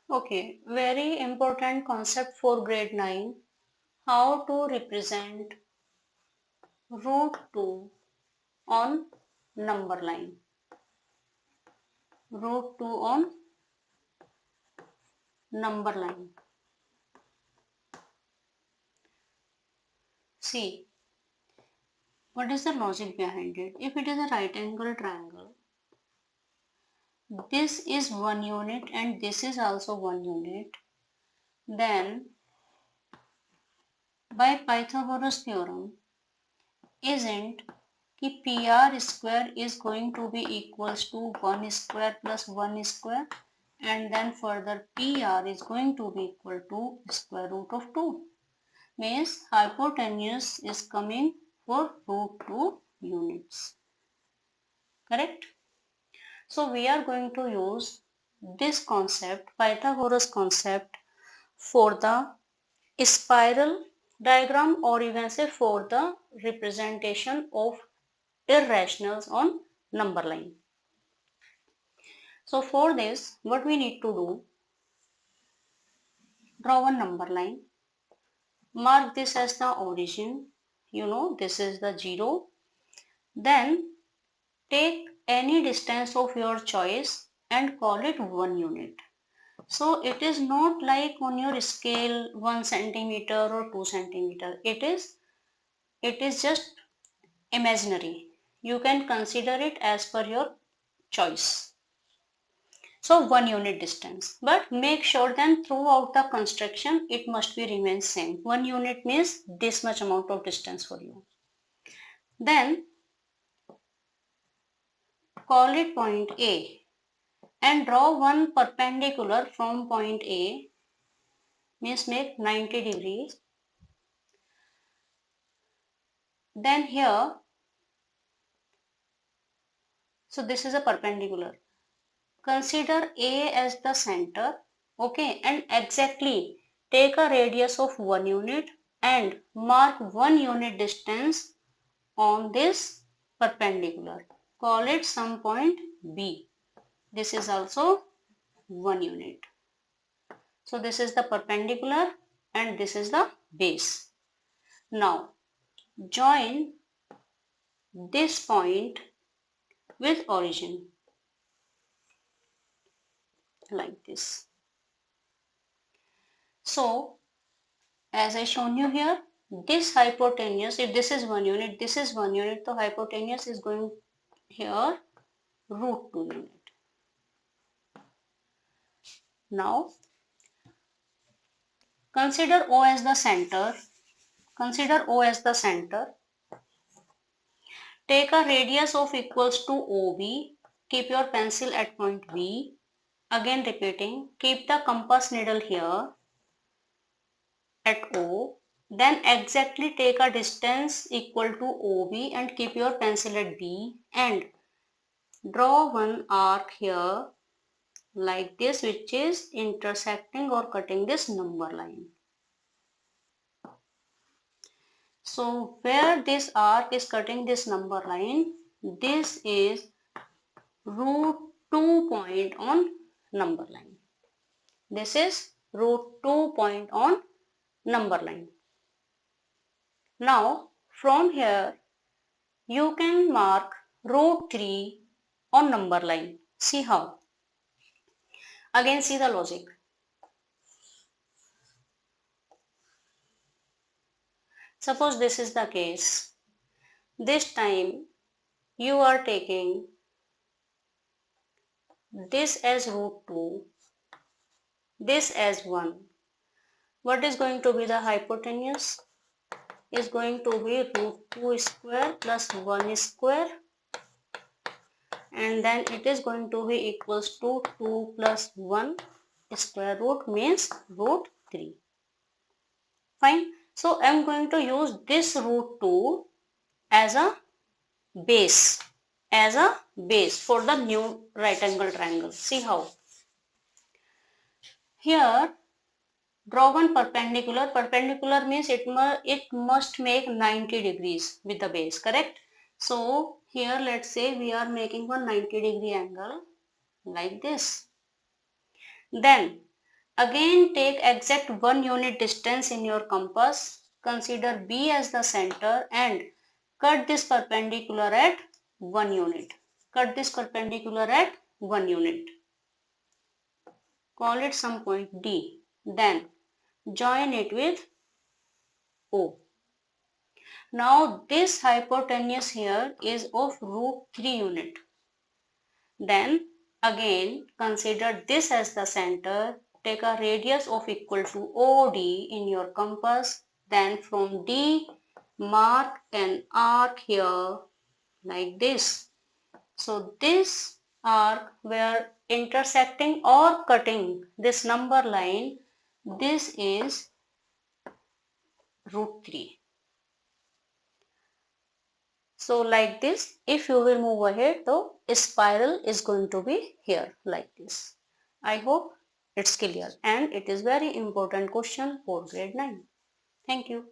Okay, very important concept for grade 9. How to represent root 2 on number line. Root 2 on number line. See, what is the logic behind it? If it is a right angle triangle, this is 1 unit and this is also 1 unit, then by Pythagoras theorem, isn't कि PR square is going to be equals to 1 square plus 1 square, and then further PR is going to be equal to square root of 2. Means hypotenuse is coming for root 2 units. Correct? So we are going to use this concept, Pythagoras concept, for the spiral diagram, or you can say for the representation of irrationals on number line. So for this, what we need to do, draw one number line, mark this as the origin, this is the 0, then take any distance of your choice and call it 1 unit. So it is not like on your scale 1 centimeter or 2 centimeter. It is just imaginary. You can consider it as per your choice. So 1 unit distance, but make sure then throughout the construction it must be remain same. 1 unit means this much amount of distance for you. Then call it point A and draw one perpendicular from point A, means make 90 degrees. Then here, so this is a perpendicular. Consider A as the center, okay, and exactly take a radius of 1 unit and mark 1 unit distance on this perpendicular. Call it some point B. This is also 1 unit. So this is the perpendicular and this is the base. Now join this point with origin like this. So as I shown you here, this hypotenuse, if this is 1 unit, this is 1 unit, so hypotenuse is going here root 2 unit. Now consider O as the center. Consider O as the center. Take a radius of equals to OB. Keep your pencil at point B. Again repeating, keep the compass needle here at O. Then exactly take a distance equal to OB and keep your pencil at B and draw one arc here like this, which is intersecting or cutting this number line. So where this arc is cutting this number line, this is root 2 point on number line. This is root 2 point on number line. Now from here you can mark root 3 on number line. See how? Again see the logic. Suppose this is the case. This time you are taking this as root 2, this as 1. What is going to be the hypotenuse? Is going to be root 2 square plus 1 square, and then it is going to be equals to 2 plus 1 square root, means root 3. Fine. So I am going to use this root 2 as a base, for the new right angle triangle. See how? Here draw one perpendicular. Perpendicular means it must make 90 degrees with the base, correct? So here let's say we are making one 90 degree angle like this. Then Again take exact 1 unit distance in your compass. Consider B as the center and cut this perpendicular at 1 unit. Cut this perpendicular at 1 unit. Call it some point D. Then join it with O. Now this hypotenuse here is of root 3 unit. Then again consider this as the center. Take a radius of equal to OD in your compass. Then from D mark an arc here like this. So this arc where intersecting or cutting this number line, this is root 3. So like this, if you will move ahead, the spiral is going to be here like this. I hope it's clear and it is very important question for grade 9. Thank you.